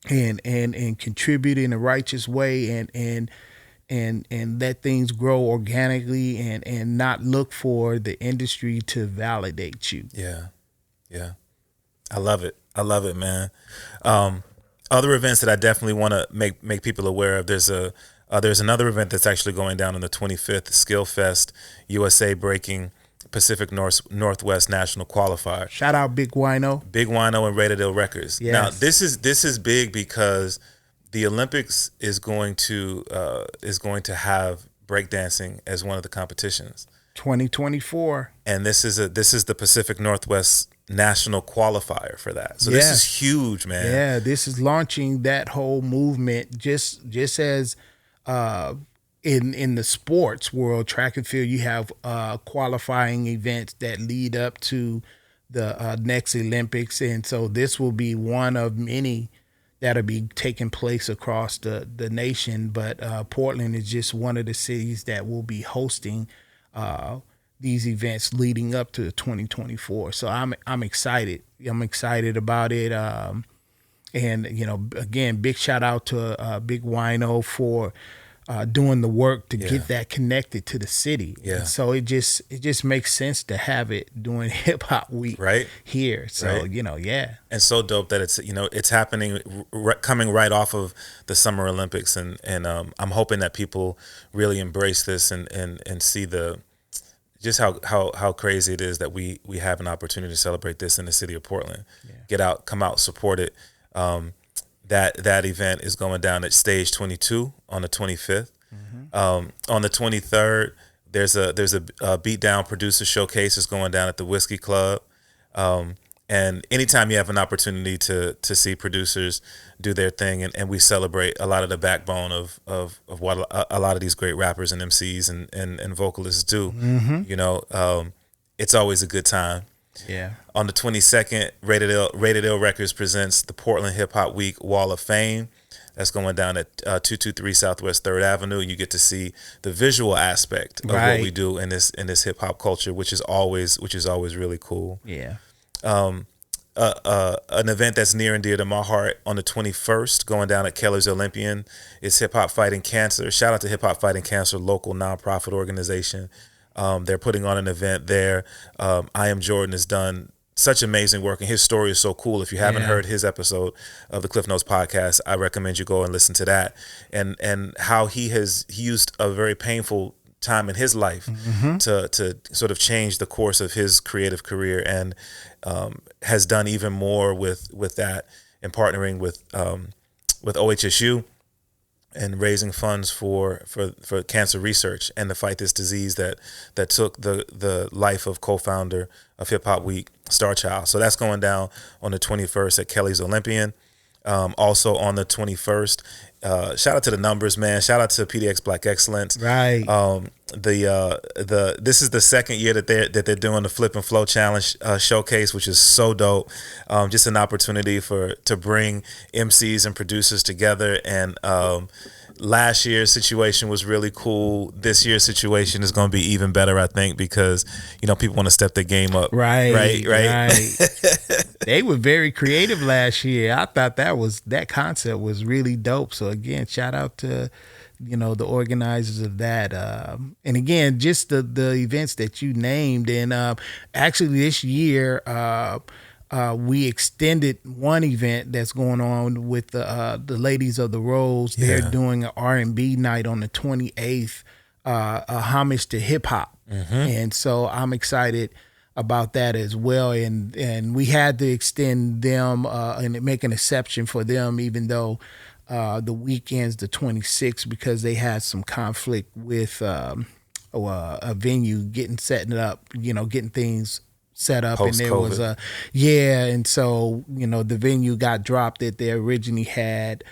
and contribute in a righteous way and let things grow organically and not look for the industry to validate you. Yeah. Yeah. I love it, man. Other events that I definitely want to make people aware of. There's another event that's actually going down on the 25th, Skill Fest USA Breaking Pacific Northwest National Qualifier. Shout out Big Wino. Big Wino and Rated Ill Records. Yes. Now this is big because the Olympics is going to have breakdancing as one of the competitions. 2024. And this is the Pacific Northwest National Qualifier for that. So this is huge, man. Yeah, this is launching that whole movement. Just as in the sports world, track and field, you have qualifying events that lead up to the next Olympics, and so this will be one of many that'll be taking place across the nation. But Portland is just one of the cities that will be hosting these events leading up to 2024. So I'm excited. I'm excited about it. And again, big shout out to Big Wino for doing the work to get that connected to the city. Yeah. And so it just makes sense to have it during Hip Hop Week here. So and so dope that it's happening, coming right off of the Summer Olympics, and I'm hoping that people really embrace this and see just how crazy it is that we have an opportunity to celebrate this in the city of Portland. Get out, come out, support it. That event is going down at Stage 22 on the 25th. On the 23rd, there's a Beat Down producer showcase that's going down at the Whiskey Club. And anytime you have an opportunity to see producers do their thing, and we celebrate a lot of the backbone of what a lot of these great rappers and MCs and vocalists do, it's always a good time. Yeah. On the 22nd, Rated Ill Records presents the Portland Hip Hop Week Wall of Fame. That's going down at 223 Southwest 3rd Avenue. You get to see the visual aspect of what we do in this hip hop culture, which is always really cool. Yeah. An event that's near and dear to my heart on the 21st, going down at Keller's Olympian, is Hip Hop Fighting Cancer. Shout out to Hip Hop Fighting Cancer, local nonprofit organization. They're putting on an event there. I Am Jordan has done such amazing work, and his story is so cool. If you haven't heard his episode of the Klyph Notes podcast, I recommend you go and listen to that. And how he used a very painful time in his life to sort of change the course of his creative career, and has done even more with that, and partnering with OHSU and raising funds for cancer research and to fight this disease that took the life of co-founder of Hip Hop Week, Star Child. So that's going down on the 21st at Kelly's Olympian. Also on the 21st, shout out to the numbers, man. Shout out to PDX Black Excellence. Right. This is the second year that they're doing the Flip and Flow Challenge showcase, which is so dope. Just an opportunity to bring MCs and producers together. And last year's situation was really cool. This year's situation is going to be even better, I think, because people want to step their game up. Right. They were very creative last year. I thought that concept was really dope. So again, shout out to the organizers of that. And again, just the events that you named. And actually this year, we extended one event that's going on with the Ladies of the Rose. They're doing an R&B night on the 28th, a homage to hip hop. And so I'm excited about that as well. And we had to extend them and make an exception for them, even though the weekend's the 26th, because they had some conflict with a venue getting things set up. Post-COVID. And there was and so the venue got dropped that they originally had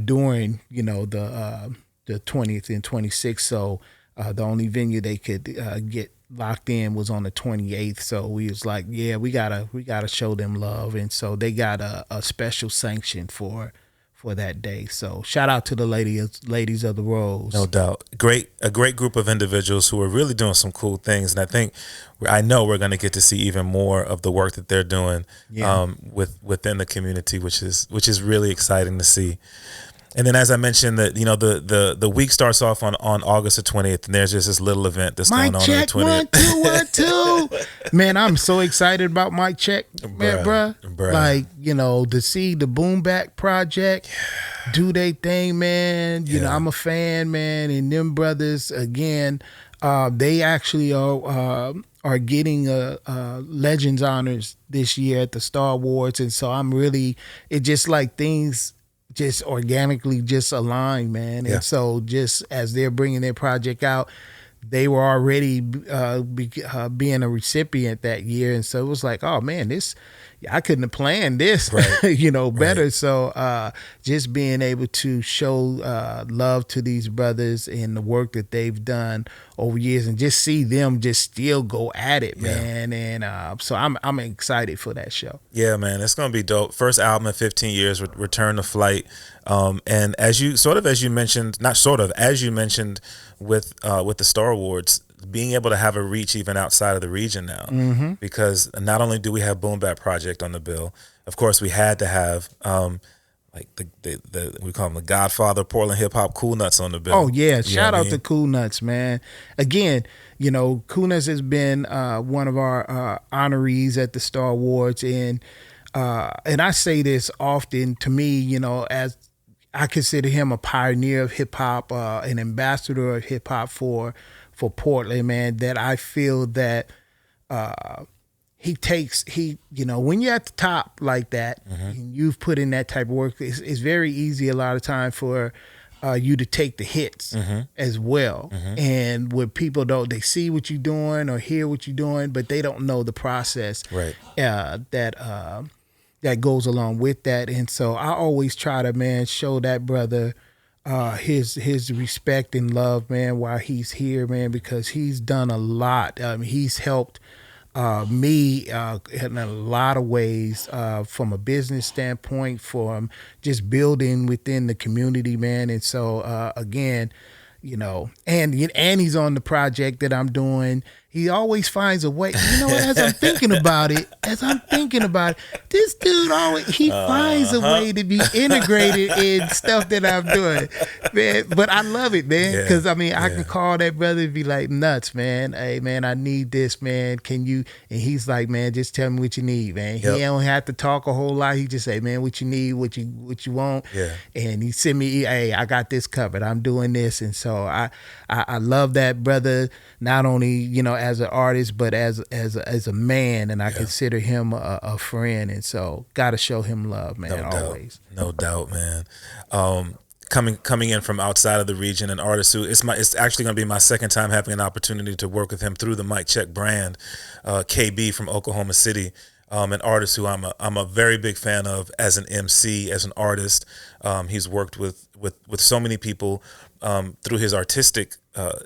during the 20th and 26th. So the only venue they could get locked in was on the 28th. So we was like, we gotta show them love, and so they got a special sanction for that day. So shout out to the ladies of the Rose. No doubt. A great group of individuals who are really doing some cool things. And I know we're going to get to see even more of the work that they're doing within the community, which is really exciting to see. And then, as I mentioned, that the week starts off on August the 20th, and there's just this little event that's going on the 20th. 1, 2, 1, 2. Man, I'm so excited about Mic Check, man, bruh. Like, to see the Boom Back Project do their thing, man. You know, I'm a fan, man, and them brothers again. They actually are getting Legends honors this year at the Star Awards, and so it just like things just organically just align, man. And so just as they're bringing their project out, they were already being a recipient that year, and so it was like, oh man, I couldn't have planned this, better. Right. So just being able to show love to these brothers and the work that they've done over years, and just see them just still go at it, man. And so I'm excited for that show. Yeah, man, it's gonna be dope. First album in 15 years, Return to Flight. And as you mentioned with the Star Awards, being able to have a reach even outside of the region now, because not only do we have Boom Bap Project on the bill, of course we had to have like we call him the Godfather of Portland hip hop, Cool Nuts, on the bill. Oh yeah, shout out to Cool Nuts, man. Again, Cool Nuts has been one of our honorees at the Star Awards, and I say this often. To me, as I consider him a pioneer of hip hop, an ambassador of hip hop for Portland, man, that I feel that when you're at the top like that, and you've put in that type of work, it's very easy a lot of time for you to take the hits as well. And when people they see what you're doing or hear what you're doing, but they don't know the process that goes along with that. And so I always try to, man, show that brother his respect and love, man, while he's here, man, because he's done a lot. He's helped me in a lot of ways, from a business standpoint, from just building within the community, man. And so again, and he's on the project that I'm doing. He always finds a way. As I'm thinking about it, this dude finds a way to be integrated in stuff that I'm doing, man. But I love it, man, because I can call that brother and be like, Nuts, man. Hey, man, I need this, man. Can you? And he's like, man, just tell me what you need, man. He don't have to talk a whole lot. He just say, man, what you need, what you want. Yeah. And he send me, hey, I got this covered. I'm doing this, and so I love that brother. Not only as an artist, but as a man, and I consider him a friend, and so gotta show him love, man. Always, no doubt, man. Coming in from outside of the region, an artist who it's actually going to be my second time having an opportunity to work with him through the Mic Check brand. KB from Oklahoma City, an artist who I'm a very big fan of as an MC, as an artist. He's worked with so many people through his artistic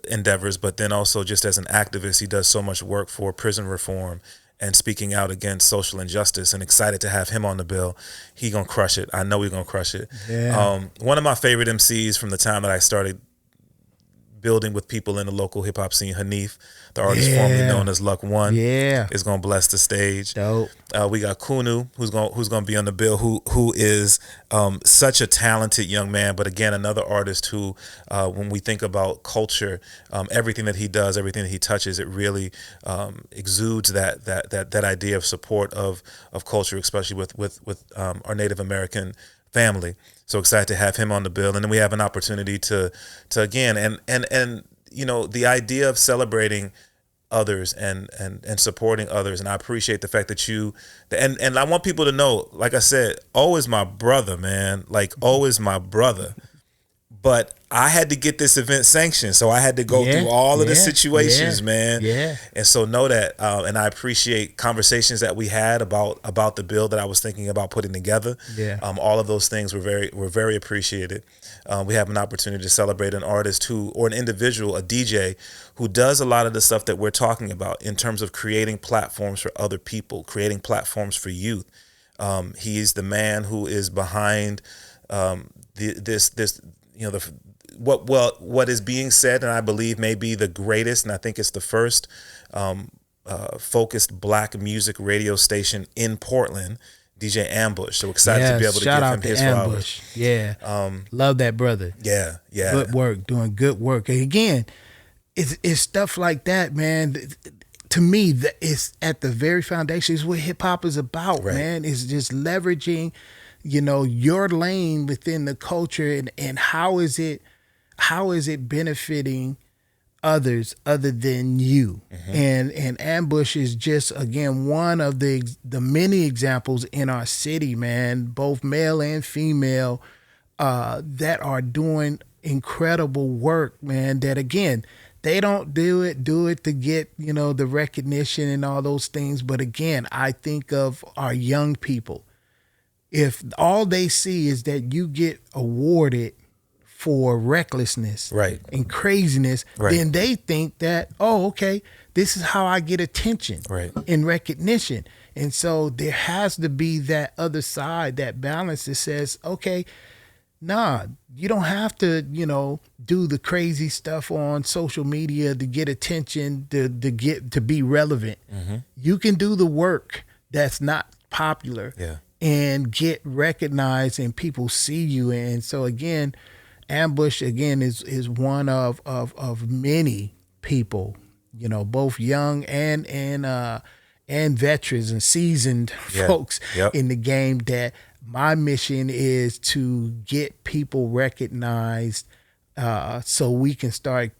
endeavors, but then also just as an activist, he does so much work for prison reform and speaking out against social injustice, and excited to have him on the bill. He gonna crush it. I know he's gonna crush it. Yeah. One of my favorite MCs from the time that I started building with people in the local hip hop scene, Hanif, the artist formerly known as Luck One, is gonna bless the stage. Dope. We got Kunu, who's gonna be on the bill, who is such a talented young man, but again, another artist who, when we think about culture, everything that he does, everything that he touches, it really exudes that idea of support of culture, especially with our Native American family. So excited to have him on the bill. And then we have an opportunity to again, and the idea of celebrating others and supporting others. And I appreciate the fact that and I want people to know, like I said, O is my brother, man. Like O is my brother. But I had to get this event sanctioned, so I had to go through all of the situations, man. Yeah. And so know that, and I appreciate conversations that we had about the bill that I was thinking about putting together. Yeah. All of those things were very appreciated. We have an opportunity to celebrate an artist or an individual, a DJ, who does a lot of the stuff that we're talking about in terms of creating platforms for other people, creating platforms for youth. He's the man who is behind what is being said, and I believe may be the greatest, and I think it's the first focused Black music radio station in Portland, DJ Ambush. So excited to be able to shout give out him to his Ambush. flowers. Yeah, love that brother. Yeah. Good work, doing good work. And again, it's stuff like that, man. To me, it's at the very foundation. Is what hip hop is about, man. It's just leveraging, your lane within the culture, and how is it benefiting others other than you. And Ambush is just, again, one of the many examples in our city, man, both male and female, that are doing incredible work, man, that, again, they don't do it to get, the recognition and all those things. But again, I think of our young people. If all they see is that you get awarded for recklessness and craziness, then they think that, oh, okay, this is how I get attention and recognition. And so there has to be that other side, that balance that says, okay, nah, you don't have to, do the crazy stuff on social media to get attention, to be relevant. You can do the work that's not popular and get recognized, and people see you. And so again, Ambush again is one of many people, both young and veterans and seasoned folks in the game, that my mission is to get people recognized, so we can start,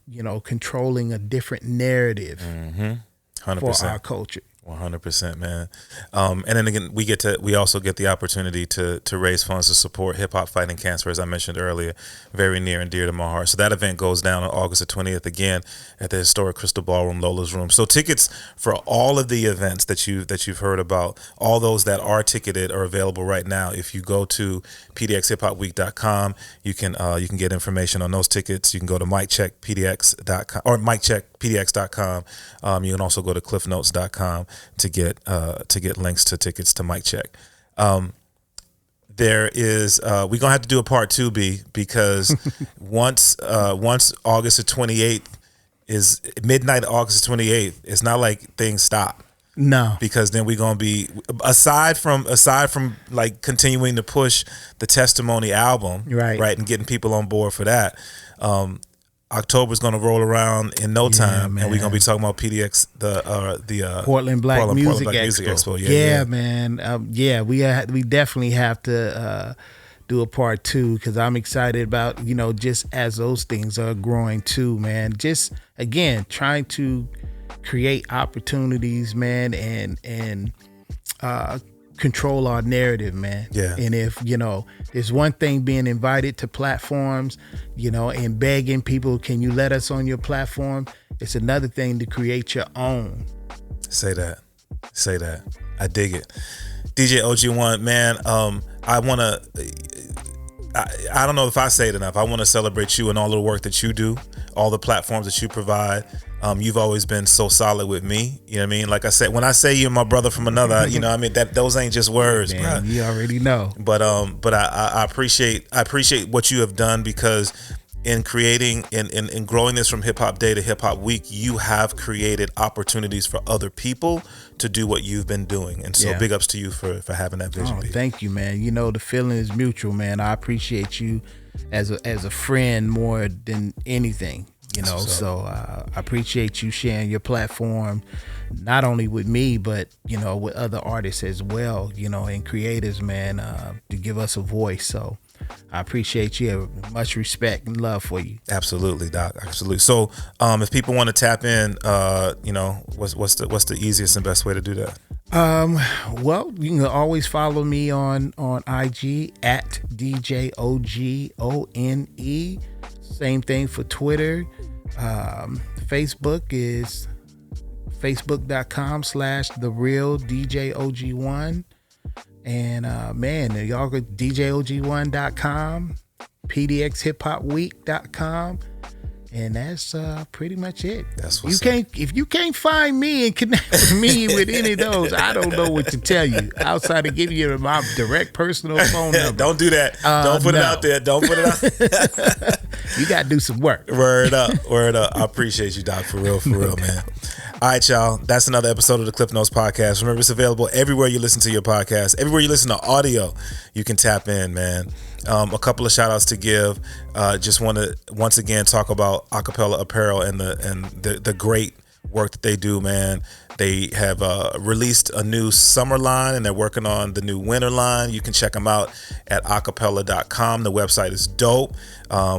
controlling a different narrative 100%. for our culture. 100%, man. And then again, we also get the opportunity to raise funds to support hip hop fighting cancer, as I mentioned earlier, very near and dear to my heart. So that event goes down on August the 20th, again at the historic Crystal Ballroom, Lola's Room. So tickets for all of the events that you've heard about, all those that are ticketed, are available right now. If you go to pdxhiphopweek.com, you can get information on those tickets. You can go to miccheckpdx.com or miccheckpdx.com. You can also go to klyphnotes.com to get links to tickets to Mic Check. There is we're gonna have to do a part 2B, because once August the 28th is midnight, August the 28th, it's not like things stop. No, because then we're gonna be, aside from like continuing to push the Testimony album, right, and getting people on board for that. October's gonna roll around in no time, and we're gonna be talking about PDX, the Portland Black Music Expo. Yeah, man. We definitely have to do a part 2, because I'm excited about, just as those things are growing too, man. Just again trying to create opportunities, man, and control our narrative, man. And if there's one thing being invited to platforms, and begging people, can you let us on your platform? It's another thing to create your own. Say that. I dig it. DJ O.G.ONE, man. I don't know if I say it enough. I want to celebrate you and all the work that you do, all the platforms that you provide. You've always been so solid with me. You know what I mean? Like I said, when I say you're my brother from another, that those ain't just words, man, bro. You already know. But I appreciate what you have done, because in creating and growing this from Hip Hop Day to Hip Hop Week, you have created opportunities for other people to do what you've been doing. And so big ups to you for having that vision. Thank you, man. The feeling is mutual, man. I appreciate you as a friend more than anything. So I appreciate you sharing your platform, not only with me, but, with other artists as well, and creators, man, to give us a voice. So I appreciate you. Have much respect and love for you. Absolutely, Doc. Absolutely. So if people want to tap in, what's the easiest and best way to do that? Well, you can always follow me on IG at DJ O.G.ONE. Same thing for Twitter. Facebook is facebook.com/thereal DJ O.G.ONE. And man, y'all go DJOG1.com, pdxhiphopweek.com. And that's pretty much it. That's what's if you can't find me and connect with me with any of those, I don't know what to tell you outside of giving you my direct personal phone number. Don't do that. Don't put it out there. Don't put it out. You got to do some work. Word up. I appreciate you, Doc, for real, man. All right, y'all. That's another episode of the Klyph Notes podcast. Remember, it's available everywhere you listen to your podcast. Everywhere you listen to audio, you can tap in, man. A couple of shout outs to give. Just want to once again talk about Akepele Apparel and the great work that they do, man. They have released a new summer line and they're working on the new winter line. You can check them out at akepele.com. The website is dope.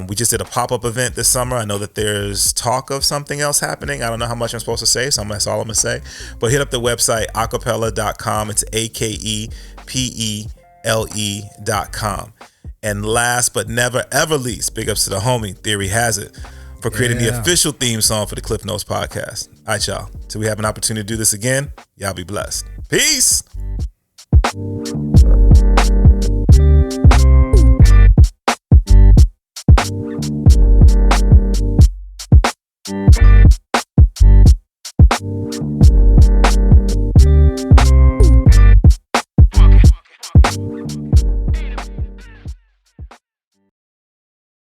We just did a pop-up event this summer. I know that there's talk of something else happening. I don't know how much I'm supposed to say, so that's all I'm gonna say. But hit up the website, akepele.com. It's AKEPELE.com. And last but never ever least, big ups to the homie Theory Hazit for creating the official theme song for the Klyph Notes podcast. All right, y'all. Till we have an opportunity to do this again, y'all be blessed. Peace.